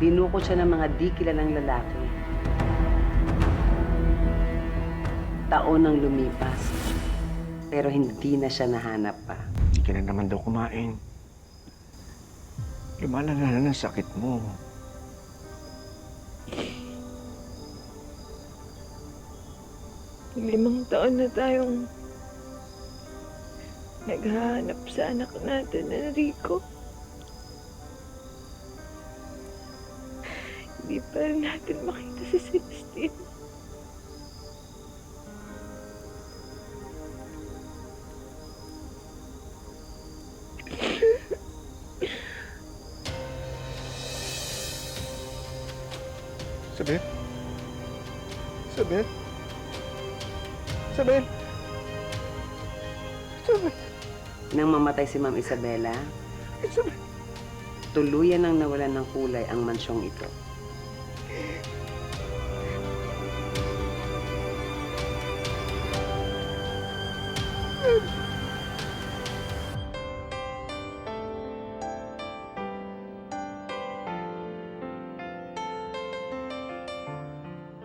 Dinukot siya ng mga di kilalang lalaki. Taon ang lumipas, pero hindi na siya nahanap pa. Hindi ka na naman daw kumain. Lumalala na ng sakit mo. Limang taon na tayong naghahanap sa anak natin, Enrico. Hindi pa rin natin makita si Celestine. Isabel? Isabel? Isabel? Isabel? Nang mamatay si Ma'am Isabela, Isabel? tuluyan nang nawalan ng kulay ang mansyong ito.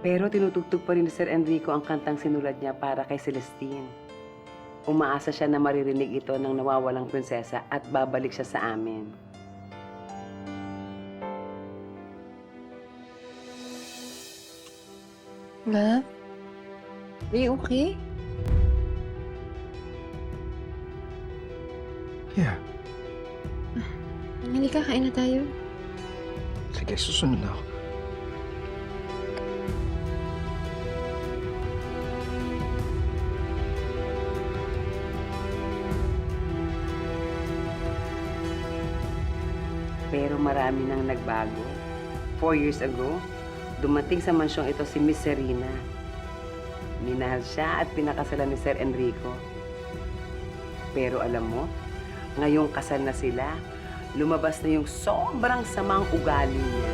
Pero tinutugtog pa rin ni Sir Enrico ang kantang sinulat niya para kay Celestine. Umaasa siya na maririnig ito ng nawawalang prinsesa at babalik siya sa amin. Ma? Are you okay? Yeah. Halika, kain na tayo. Sige, susunod na ako. Pero marami nang nagbago. 4 years ago, dumating sa mansyong ito si Miss Serena. Minahal siya at pinakasalan ni Sir Enrico. Pero alam mo, ngayong kasal na sila, lumabas na yung sobrang samang ugali niya.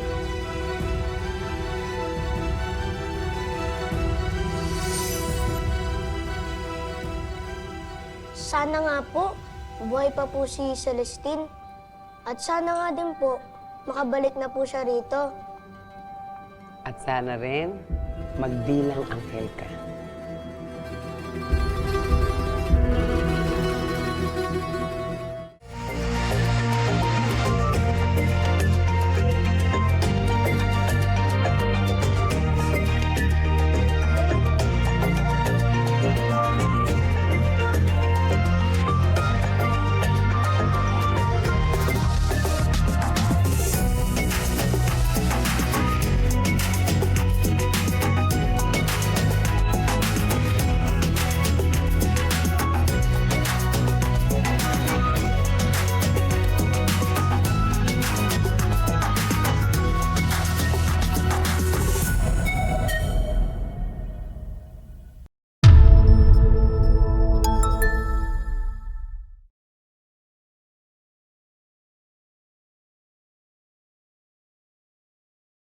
Sana nga po, buhay pa po si Celestine. At sana nga din po, makabalik na po siya rito. At sana rin, magbilang anghel ka.